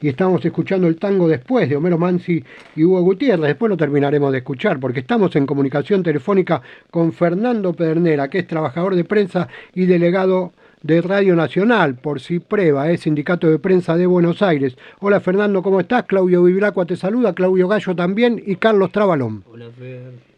y estamos escuchando el tango después de Homero Mansi y Hugo Gutiérrez. Después lo terminaremos de escuchar porque estamos en comunicación telefónica con Fernando Pedernera, que es trabajador de prensa y delegado de Radio Nacional por CIPREVA, Sindicato de Prensa de Buenos Aires. Hola Fernando, ¿cómo estás? Claudio Vivilacqua te saluda, Claudio Gallo también y Carlos Trabalón. Hola, Fer.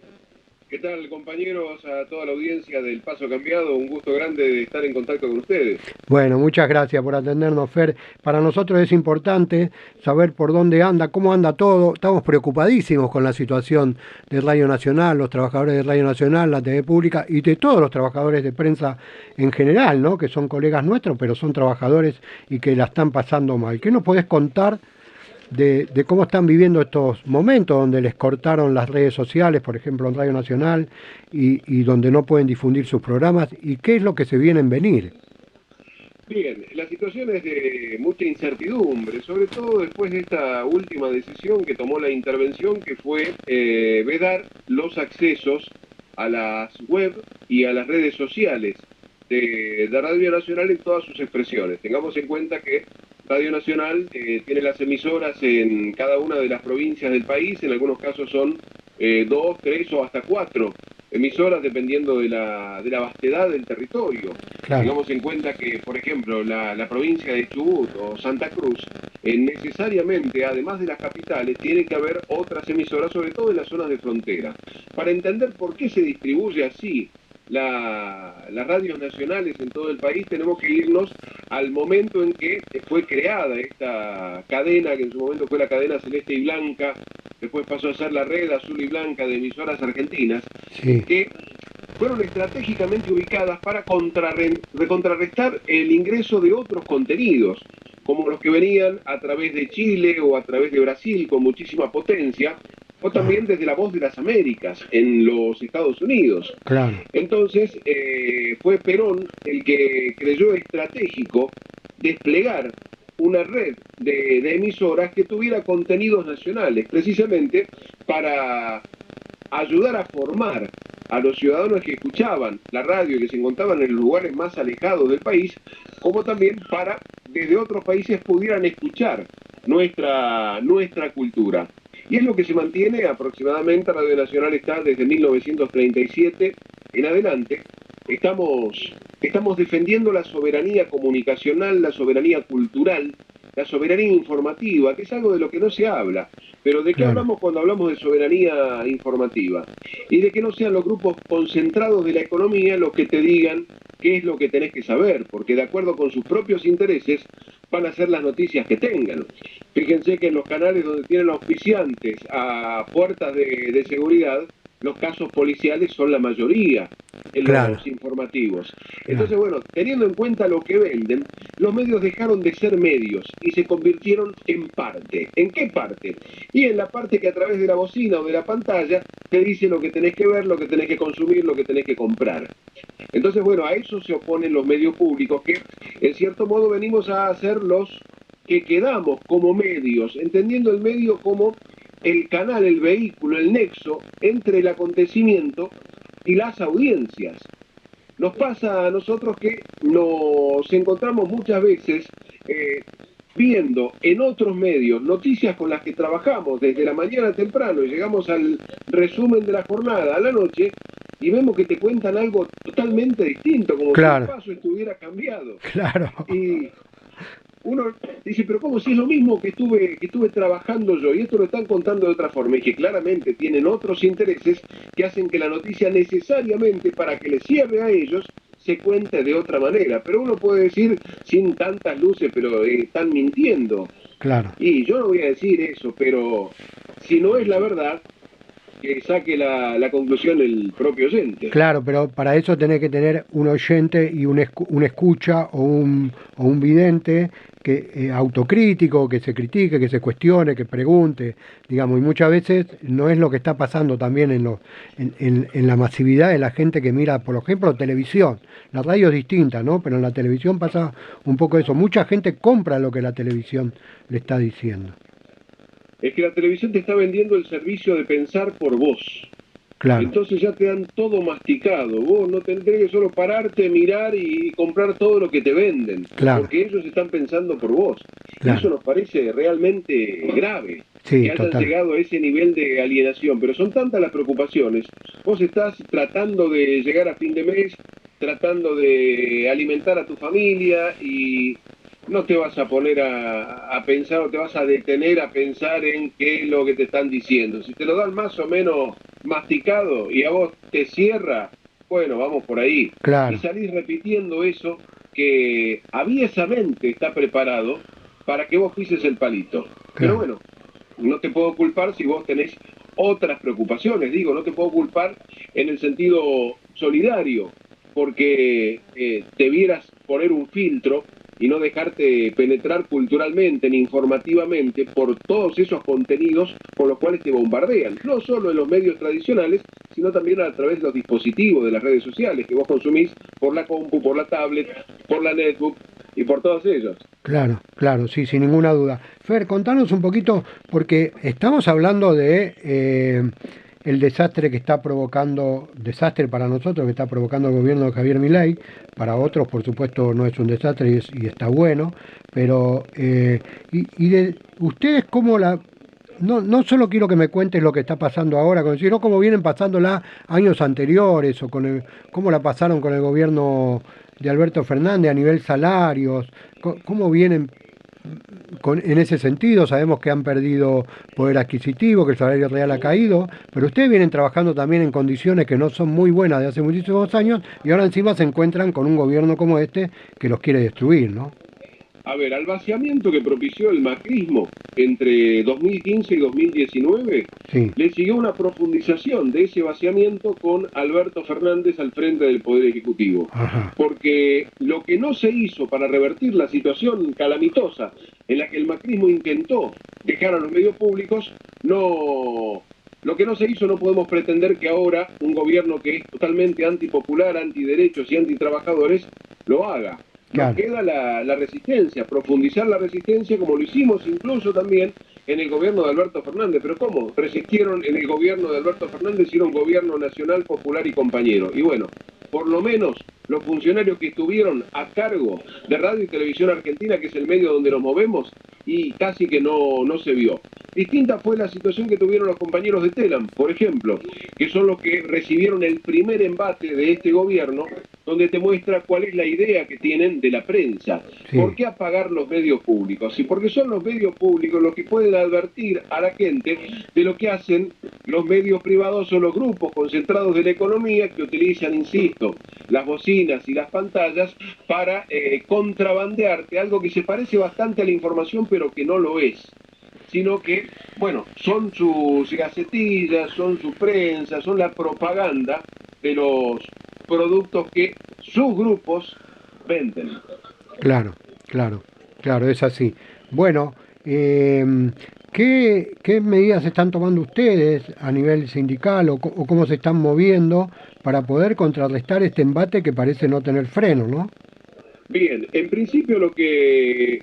¿Qué tal, compañeros? A toda la audiencia del Paso Cambiado, un gusto grande de estar en contacto con ustedes. Bueno, muchas gracias por atendernos, Fer. Para nosotros es importante saber por dónde anda, cómo anda todo. Estamos preocupadísimos con la situación de Radio Nacional, los trabajadores de Radio Nacional, la TV Pública y de todos los trabajadores de prensa en general, ¿no? Que son colegas nuestros, pero son trabajadores y que la están pasando mal. ¿Qué nos podés contar de cómo están viviendo estos momentos donde les cortaron las redes sociales, por ejemplo en Radio Nacional, y donde no pueden difundir sus programas, y qué es lo que se viene en venir? Bien, la situación es de mucha incertidumbre, sobre todo después de esta última decisión que tomó la intervención, que fue vedar los accesos a las web y a las redes sociales de Radio Nacional en todas sus expresiones. Tengamos en cuenta que Radio Nacional tiene las emisoras en cada una de las provincias del país, en algunos casos son 2, 3 o hasta 4 emisoras dependiendo de la vastedad del territorio. Claro. Tengamos en cuenta que, por ejemplo, la provincia de Chubut o Santa Cruz, necesariamente, además de las capitales, tiene que haber otras emisoras, sobre todo en las zonas de frontera. Para entender por qué se distribuye así las radios nacionales en todo el país, tenemos que irnos al momento en que fue creada esta cadena, que en su momento fue la cadena Celeste y Blanca, después pasó a ser la red Azul y Blanca de emisoras argentinas, Sí. que fueron estratégicamente ubicadas para contrarrestar el ingreso de otros contenidos, como los que venían a través de Chile o a través de Brasil con muchísima potencia, o también desde la Voz de las Américas en los Estados Unidos. Claro. Entonces fue Perón el que creyó estratégico desplegar una red de emisoras que tuviera contenidos nacionales, precisamente para ayudar a formar a los ciudadanos que escuchaban la radio y que se encontraban en los lugares más alejados del país, como también para desde otros países pudieran escuchar nuestra cultura. Y es lo que se mantiene aproximadamente. Radio Nacional está desde 1937 en adelante. Estamos defendiendo la soberanía comunicacional, la soberanía cultural, la soberanía informativa, que es algo de lo que no se habla. Pero ¿de qué hablamos cuando hablamos de soberanía informativa? Y de que no sean los grupos concentrados de la economía los que te digan qué es lo que tenés que saber, porque de acuerdo con sus propios intereses van a ser las noticias que tengan. Fíjense que en los canales donde tienen auspiciantes a puertas de seguridad, los casos policiales son la mayoría en los informativos. Entonces, bueno, teniendo en cuenta lo que venden, los medios dejaron de ser medios y se convirtieron en parte. ¿En qué parte? Y en la parte que a través de la bocina o de la pantalla te dice lo que tenés que ver, lo que tenés que consumir, lo que tenés que comprar. Entonces, bueno, a eso se oponen los medios públicos, que en cierto modo venimos a ser los que quedamos como medios, entendiendo el medio como el canal, el vehículo, el nexo entre el acontecimiento y las audiencias. Nos pasa a nosotros que nos encontramos muchas veces viendo en otros medios noticias con las que trabajamos desde la mañana temprano y llegamos al resumen de la jornada a la noche y vemos que te cuentan algo totalmente distinto, como si el paso estuviera cambiado. Claro. Y uno dice, pero ¿cómo si es lo mismo que estuve trabajando yo? Y esto lo están contando de otra forma, y que claramente tienen otros intereses que hacen que la noticia necesariamente, para que les cierre a ellos, se cuente de otra manera. Pero uno puede decir, sin tantas luces, pero están mintiendo. Claro. Y yo no voy a decir eso, pero si no es la verdad, que saque la conclusión el propio oyente. Claro, pero para eso tenés que tener un oyente y un escucha o un vidente que autocrítico, que se critique, que se cuestione, que pregunte, digamos, y muchas veces no es lo que está pasando también en la masividad de la gente que mira, por ejemplo, televisión. La radio es distinta, ¿no? Pero en la televisión pasa un poco eso. Mucha gente compra lo que la televisión le está diciendo. Es que la televisión te está vendiendo el servicio de pensar por vos. claro, Entonces ya te dan todo masticado. Vos no tendrás que solo pararte, mirar y comprar todo lo que te venden, claro, porque ellos están pensando por vos. Y eso claro. nos parece realmente grave, Sí, que hayan total. llegado a ese nivel de alienación. Pero son tantas las preocupaciones. Vos estás tratando de llegar a fin de mes, tratando de alimentar a tu familia y no te vas a poner a pensar o te vas a detener a pensar en qué es lo que te están diciendo. Si te lo dan más o menos masticado y a vos te cierra, bueno, vamos por ahí. Y Claro, salís repitiendo eso que aviesamente está preparado para que vos pises el palito. Pero claro, bueno, no te puedo culpar si vos tenés otras preocupaciones, digo, no te puedo culpar en el sentido solidario, porque debieras poner un filtro y no dejarte penetrar culturalmente ni informativamente por todos esos contenidos con los cuales te bombardean, no solo en los medios tradicionales, sino también a través de los dispositivos de las redes sociales que vos consumís por la compu, por la tablet, por la netbook y por todos ellos. claro, claro, sí, sin ninguna duda. Fer, contanos un poquito, porque estamos hablando de el desastre que está provocando, desastre para nosotros que está provocando el gobierno de Javier Milei, para otros por supuesto no es un desastre y está bueno, pero ustedes cómo la... No, no solo quiero que me cuentes lo que está pasando ahora, sino cómo vienen pasándola años anteriores o cómo la pasaron con el gobierno de Alberto Fernández a nivel salarios, cómo vienen en ese sentido. Sabemos que han perdido poder adquisitivo, que el salario real ha caído, pero ustedes vienen trabajando también en condiciones que no son muy buenas de hace muchísimos años y ahora encima se encuentran con un gobierno como este que los quiere destruir, ¿no? A ver, al vaciamiento que propició el macrismo entre 2015 y 2019, Sí, le siguió una profundización de ese vaciamiento con Alberto Fernández al frente del Poder Ejecutivo. ajá, Porque lo que no se hizo para revertir la situación calamitosa en la que el macrismo intentó dejar a los medios públicos, no, lo que no se hizo no podemos pretender que ahora un gobierno que es totalmente antipopular, antiderechos y antitrabajadores lo haga. Nos claro, queda la resistencia, profundizar la resistencia como lo hicimos incluso también en el gobierno de Alberto Fernández. Pero ¿cómo? Resistieron en el gobierno de Alberto Fernández y era un gobierno nacional, popular y compañero. Y bueno, por lo menos los funcionarios que estuvieron a cargo de Radio y Televisión Argentina, que es el medio donde nos movemos, y casi que no se vio. Distinta fue la situación que tuvieron los compañeros de Telam, por ejemplo, que son los que recibieron el primer embate de este gobierno, donde te muestra cuál es la idea que tienen de la prensa. ¿Por sí, qué apagar los medios públicos? Y porque son los medios públicos los que pueden advertir a la gente de lo que hacen los medios privados o los grupos concentrados de la economía que utilizan, insisto, las bocinas y las pantallas para contrabandearte algo que se parece bastante a la información pero que no lo es, sino que, bueno, son sus gacetillas, son su prensa, son la propaganda de los productos que sus grupos venden. claro, claro, claro, es así. Bueno, ¿qué medidas están tomando ustedes a nivel sindical o cómo se están moviendo para poder contrarrestar este embate que parece no tener freno, ¿no? Bien, en principio lo que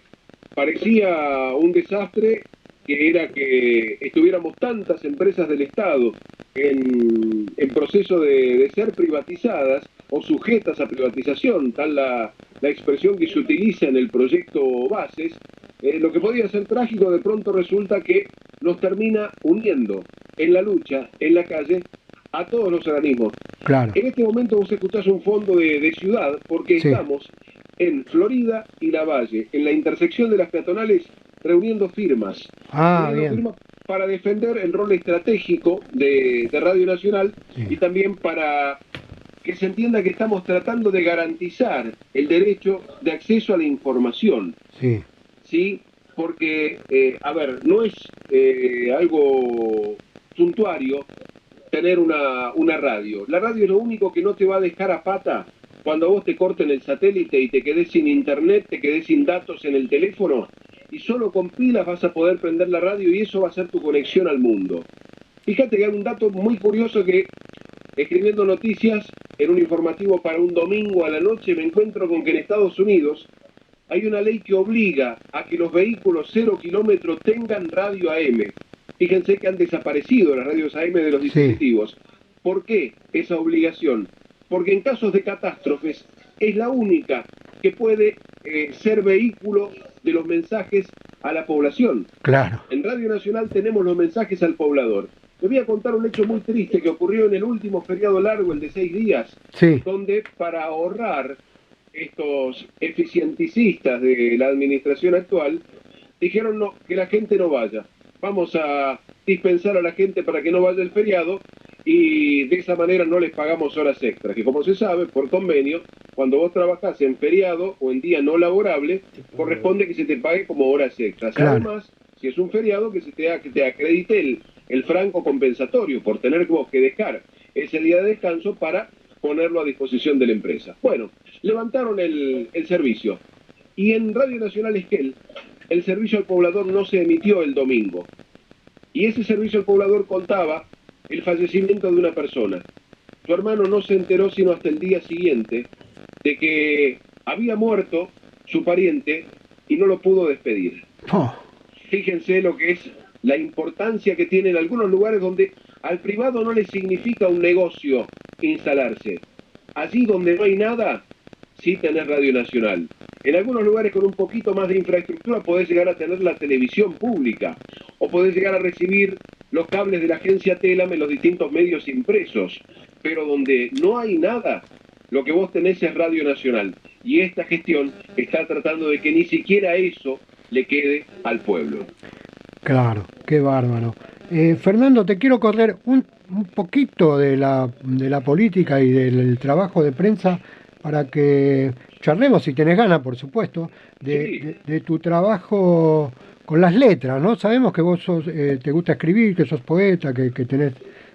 parecía un desastre, que era que estuviéramos tantas empresas del Estado en proceso de ser privatizadas o sujetas a privatización, tal la expresión que se utiliza en el proyecto Bases, lo que podía ser trágico de pronto resulta que nos termina uniendo en la lucha, en la calle, a todos los organismos. Claro, En este momento vos escuchás un fondo de ciudad porque sí. estamos en Florida y Lavalle, en la intersección de las peatonales, Ah, reuniendo bien, firmas para defender el rol estratégico de Radio Nacional y sí, también para que se entienda que estamos tratando de garantizar el derecho de acceso a la información, sí, ¿sí? Porque, a ver, no es algo suntuario tener una radio. La radio es lo único que no te va a dejar a pata cuando a vos te corten el satélite y te quedes sin internet, te quedes sin datos en el teléfono, y solo con pilas vas a poder prender la radio y eso va a ser tu conexión al mundo. Fíjate que hay un dato muy curioso que, escribiendo noticias en un informativo para un domingo a la noche, me encuentro con que en Estados Unidos hay una ley que obliga a que los vehículos 0 kilómetros tengan radio AM. Fíjense que han desaparecido las radios AM de los sí, dispositivos. ¿Por qué esa obligación? Porque en casos de catástrofes es la única que puede ser vehículo de los mensajes a la población. Claro. En Radio Nacional tenemos los mensajes al poblador. Te voy a contar un hecho muy triste que ocurrió en el último feriado largo, el de 6 días, Sí. donde para ahorrar estos eficienticistas de la administración actual, dijeron no, que la gente no vaya. Vamos a dispensar a la gente para que no vaya el feriado y de esa manera no les pagamos horas extras, que como se sabe, por convenio, cuando vos trabajás en feriado o en día no laborable, corresponde que se te pague como horas extras. Claro. Además, si es un feriado, que te acredite el franco compensatorio por tener vos que dejar ese día de descanso para ponerlo a disposición de la empresa. Bueno, levantaron el servicio y en Radio Nacional Esquel el servicio al poblador no se emitió el domingo y ese servicio al poblador contaba el fallecimiento de una persona. Tu hermano no se enteró sino hasta el día siguiente de que había muerto su pariente y no lo pudo despedir. Oh. Fíjense lo que es la importancia que tiene en algunos lugares donde al privado no le significa un negocio instalarse. Allí donde no hay nada, sí tenés Radio Nacional. En algunos lugares con un poquito más de infraestructura podés llegar a tener la televisión pública o podés llegar a recibir los cables de la agencia Telam en los distintos medios impresos. Pero donde no hay nada, lo que vos tenés es Radio Nacional. Y esta gestión está tratando de que ni siquiera eso le quede al pueblo. Claro, qué bárbaro. Fernando, te quiero correr un poquito de la política y del trabajo de prensa para que charlemos, si tenés ganas, por supuesto, de tu trabajo con las letras, ¿no? Sabemos que vos te gusta escribir, que sos poeta, que tenés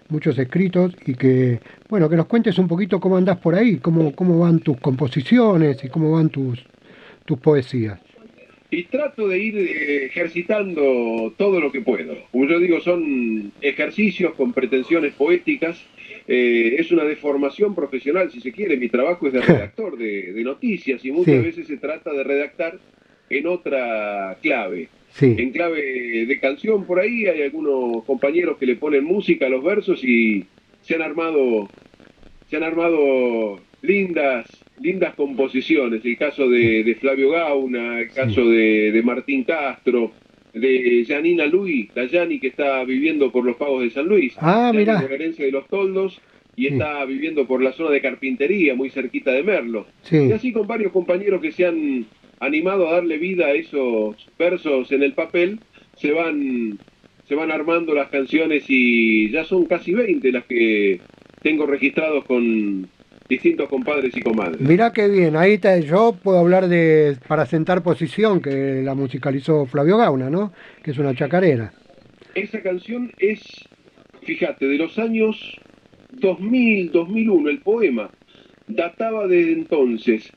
muchos escritos y que, bueno, que nos cuentes un poquito cómo andás por ahí, cómo van tus composiciones y cómo van tus poesías. Y trato de ir ejercitando todo lo que puedo. Como yo digo, son ejercicios con pretensiones poéticas. Es una deformación profesional, si se quiere. Mi trabajo es de redactor de noticias y muchas veces se trata de redactar en otra clave. Sí. En clave de canción, por ahí hay algunos compañeros que le ponen música a los versos y se han armado lindas composiciones. El caso de Flavio Gauna, el caso de Martín Castro, de Janina Luis, la Yani que está viviendo por los pagos de San Luis. Mirá. De la herencia de los Toldos y está viviendo por la zona de Carpintería, muy cerquita de Merlo. Y así con varios compañeros que se han animado a darle vida a esos versos en el papel, se van armando las canciones y ya son casi 20 las que tengo registrados con distintos compadres y comadres. Mirá qué bien, ahí yo puedo hablar de Para sentar posición, que la musicalizó Flavio Gauna, ¿no? Que es una chacarera. Esa canción es, fíjate, de los años 2000, 2001, el poema databa desde entonces.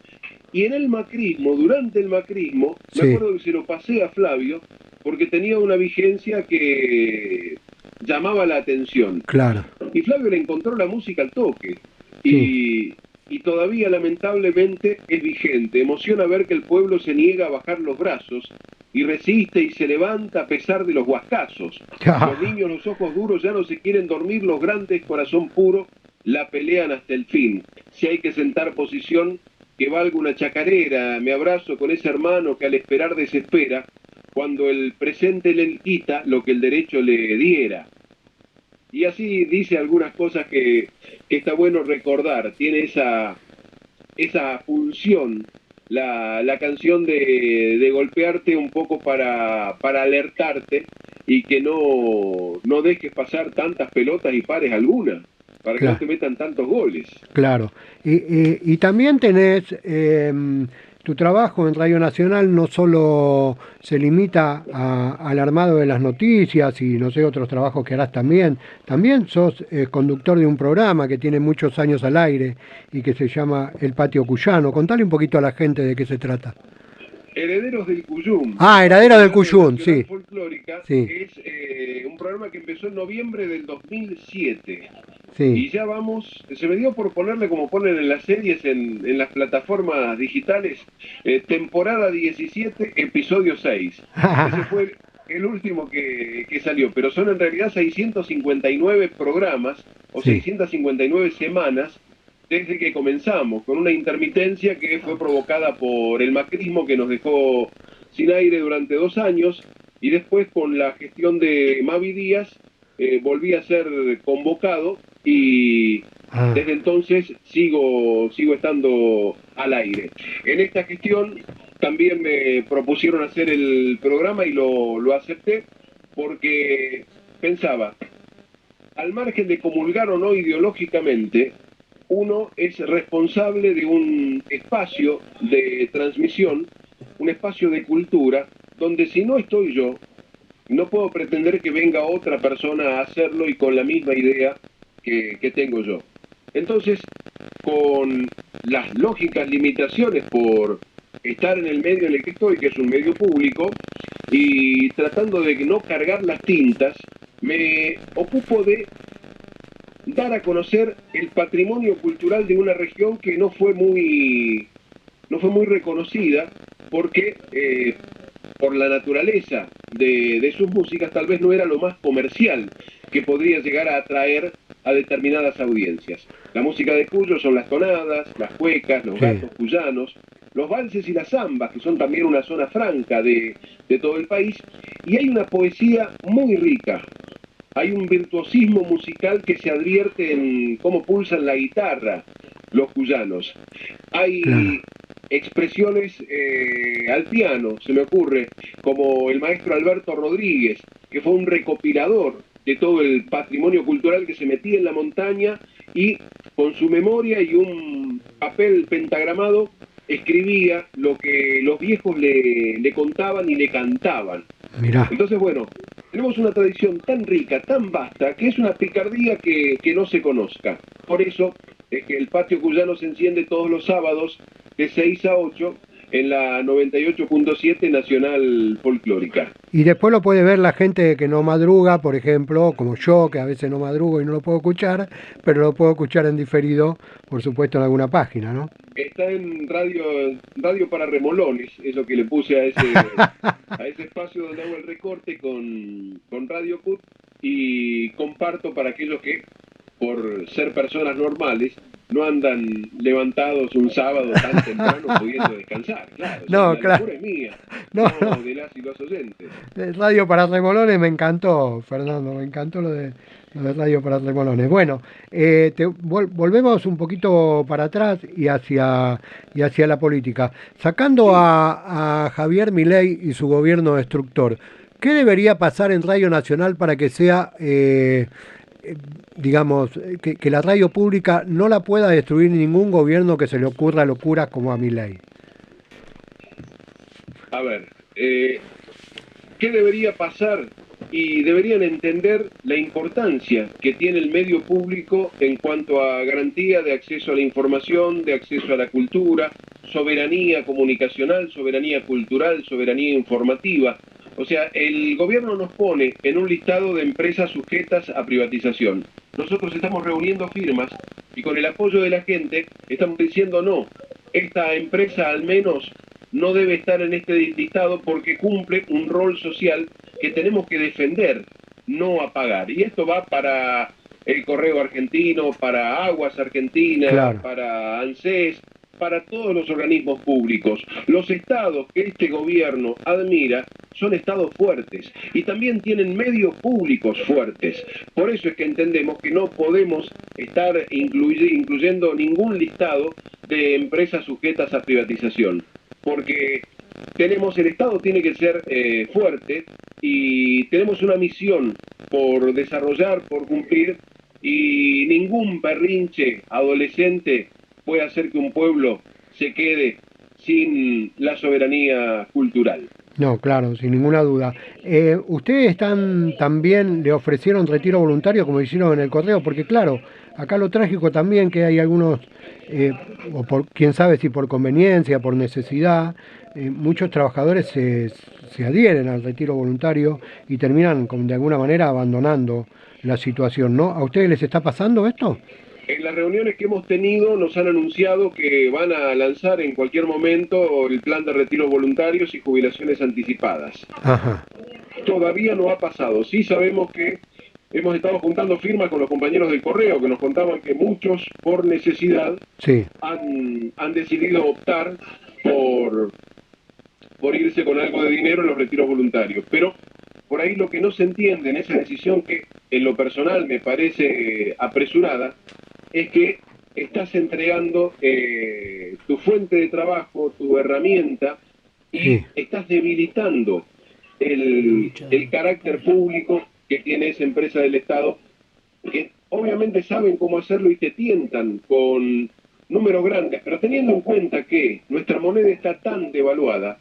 Y en el macrismo, durante el macrismo, me acuerdo que se lo pasé a Flavio porque tenía una vigencia que llamaba la atención. Claro. Y Flavio le encontró la música al toque. Y todavía lamentablemente es vigente. Emociona ver que el pueblo se niega a bajar los brazos y resiste y se levanta a pesar de los guascazos. Los niños, los ojos duros, ya no se quieren dormir, los grandes, corazón puro, la pelean hasta el fin. Si hay que sentar posición, que valga una chacarera. Me abrazo con ese hermano que al esperar desespera, cuando el presente le quita lo que el derecho le diera. Y así dice algunas cosas que está bueno recordar. Tiene esa función, la canción de golpearte un poco para alertarte y que no dejes pasar tantas pelotas y pares alguna, para que no te metan tantos goles. Claro. Y también tenés... tu trabajo en Radio Nacional no solo se limita al armado de las noticias y no sé, otros trabajos que harás también sos conductor de un programa que tiene muchos años al aire y que se llama El Patio Cuyano. Contale un poquito a la gente de qué se trata. Herederos del Cuyum. Herederos del Cuyum, sí. Folclórica, sí. Es un programa que empezó en noviembre del 2007. Sí. Y ya vamos, se me dio por ponerle como ponen en las series, en las plataformas digitales, temporada 17, episodio 6. Ese fue el último que salió, pero son en realidad 659 programas o Sí. 659 semanas desde que comenzamos, con una intermitencia que fue provocada por el macrismo que nos dejó sin aire durante 2 años y después con la gestión de Mavi Díaz volví a ser convocado y Ah, desde entonces sigo estando al aire. En esta gestión también me propusieron hacer el programa y lo acepté porque pensaba, al margen de comulgar o no ideológicamente, uno es responsable de un espacio de transmisión, un espacio de cultura, donde si no estoy yo, no puedo pretender que venga otra persona a hacerlo y con la misma idea que tengo yo. Entonces, con las lógicas limitaciones por estar en el medio en el que estoy, que es un medio público, y tratando de no cargar las tintas, me ocupo de dar a conocer el patrimonio cultural de una región que no fue muy reconocida porque por la naturaleza de sus músicas tal vez no era lo más comercial que podría llegar a atraer a determinadas audiencias. La música de Cuyo son las tonadas, las cuecas, los sí. gatos cuyanos, los valses y las zambas, que son también una zona franca de todo el país, y hay una poesía muy rica, hay un virtuosismo musical que se advierte en cómo pulsan la guitarra los cuyanos. Claro. Hay expresiones al piano, se me ocurre, como el maestro Alberto Rodríguez, que fue un recopilador de todo el patrimonio cultural que se metía en la montaña y con su memoria y un papel pentagramado escribía lo que los viejos le contaban y le cantaban. Mirá. Entonces, bueno, tenemos una tradición tan rica, tan vasta, que es una picardía que no se conozca. Por eso es que el patio cuyano se enciende todos los sábados de 6 a 8 en la 98.7 Nacional Folclórica. Y después lo puede ver la gente que no madruga, por ejemplo, como yo, que a veces no madrugo y no lo puedo escuchar, pero lo puedo escuchar en diferido, por supuesto, en alguna página, ¿no? Está en radio para remolones, es lo que le puse a ese espacio donde hago el recorte con Radio CUT y comparto para aquellos que, por ser personas normales, no andan levantados un sábado tan temprano pudiendo descansar. Claro, No, la claro. locura es mía, No, no no. de las y los oyentes. Radio para Remolones me encantó, Fernando, me encantó lo de Radio para Remolones. Bueno, volvemos un poquito para atrás y hacia la política. Sacando Sí, a Javier Milei y su gobierno destructor, ¿qué debería pasar en Radio Nacional para que sea, eh, digamos, que la radio pública no la pueda destruir ningún gobierno que se le ocurra locuras como a Milei? a ver, ¿qué debería pasar? Y deberían entender la importancia que tiene el medio público en cuanto a garantía de acceso a la información, de acceso a la cultura, soberanía comunicacional, soberanía cultural, soberanía informativa. O sea, el gobierno nos pone en un listado de empresas sujetas a privatización. Nosotros estamos reuniendo firmas y con el apoyo de la gente estamos diciendo no, esta empresa al menos no debe estar en este listado porque cumple un rol social que tenemos que defender, no apagar. Y esto va para el Correo Argentino, para Aguas Argentina, Claro. para ANSES, para todos los organismos públicos. Los estados que este gobierno admira son estados fuertes y también tienen medios públicos fuertes. Por eso es que entendemos que no podemos estar incluyendo ningún listado de empresas sujetas a privatización, porque el Estado tiene que ser fuerte y tenemos una misión por desarrollar, por cumplir, y ningún berrinche adolescente puede hacer que un pueblo se quede sin la soberanía cultural. No, claro, sin ninguna duda. ¿Ustedes también le ofrecieron retiro voluntario como hicieron en el correo? Porque claro, acá lo trágico también que hay algunos, eh, o por quién sabe si por conveniencia, por necesidad, muchos trabajadores se adhieren al retiro voluntario y terminan de alguna manera abandonando la situación, ¿no? ¿A ustedes les está pasando esto? En las reuniones que hemos tenido nos han anunciado que van a lanzar en cualquier momento el plan de retiros voluntarios y jubilaciones anticipadas. Ajá, Todavía no ha pasado. Sí sabemos que hemos estado juntando firmas con los compañeros del correo que nos contaban que muchos, por necesidad, sí, han decidido optar por, por irse con algo de dinero en los retiros voluntarios. Pero por ahí lo que no se entiende en esa decisión, que en lo personal me parece apresurada, es que estás entregando tu fuente de trabajo, tu herramienta, y sí, estás debilitando el carácter público que tiene esa empresa del Estado, que obviamente saben cómo hacerlo y te tientan con números grandes, pero teniendo en cuenta que nuestra moneda está tan devaluada,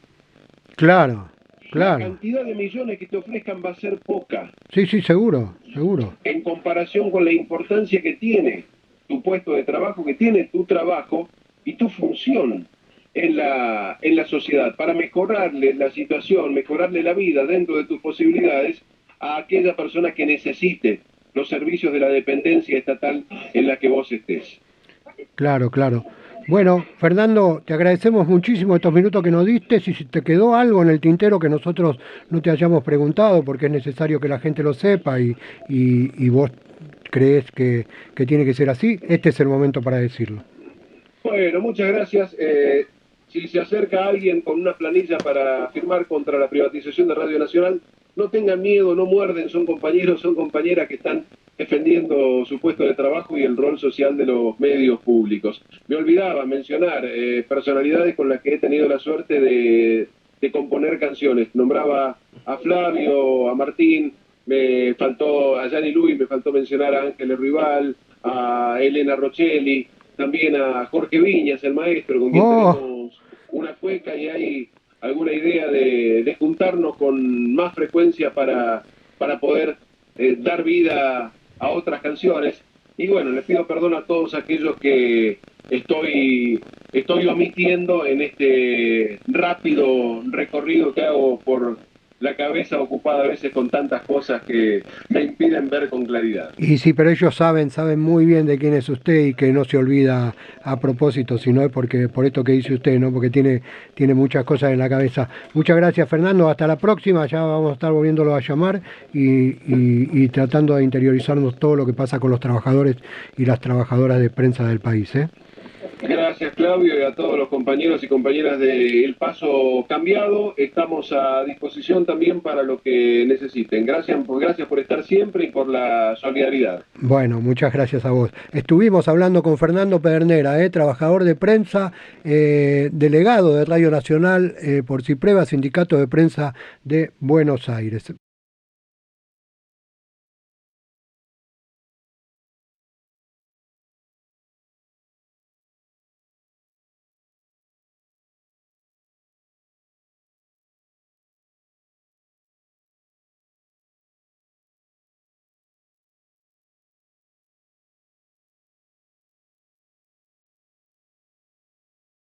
claro, la claro. cantidad de millones que te ofrezcan va a ser poca Sí, sí, seguro, seguro. en comparación con la importancia que tiene tu puesto de trabajo, que tiene tu trabajo y tu función en la sociedad, para mejorarle la situación, mejorarle la vida dentro de tus posibilidades a aquella persona que necesite los servicios de la dependencia estatal en la que vos estés. Claro, claro. Bueno, Fernando, te agradecemos muchísimo estos minutos que nos diste. Si te quedó algo en el tintero que nosotros no te hayamos preguntado, porque es necesario que la gente lo sepa y vos crees que tiene que ser así, este es el momento para decirlo. Bueno, muchas gracias. Si se acerca alguien con una planilla para firmar contra la privatización de Radio Nacional, no tengan miedo, no muerden, son compañeros, son compañeras que están defendiendo su puesto de trabajo y el rol social de los medios públicos. Me olvidaba mencionar personalidades con las que he tenido la suerte de componer canciones. Nombraba a Flavio, a Martín, me faltó a Gianni Luis, me faltó mencionar a Ángeles Rival, a Elena Rochelli, también a Jorge Viñas, el maestro, con quien Oh, tenemos una cueca y hay alguna idea de juntarnos con más frecuencia para poder dar vida a otras canciones. Y bueno, les pido perdón a todos aquellos que estoy omitiendo en este rápido recorrido que hago por la cabeza ocupada a veces con tantas cosas que me impiden ver con claridad. y sí, pero ellos saben muy bien de quién es usted y que no se olvida a propósito, sino es porque por esto que dice usted, ¿no? Porque tiene muchas cosas en la cabeza. Muchas gracias, Fernando. Hasta la próxima. Ya vamos a estar volviéndolo a llamar y tratando de interiorizarnos todo lo que pasa con los trabajadores y las trabajadoras de prensa del país, ¿eh? Gracias, Claudio, y a todos los compañeros y compañeras de El Paso Cambiado. Estamos a disposición también para lo que necesiten. Gracias por estar siempre y por la solidaridad. Bueno, muchas gracias a vos. Estuvimos hablando con Fernando Pedernera, trabajador de prensa, delegado de Radio Nacional por CIPREVA, Sindicato de Prensa de Buenos Aires.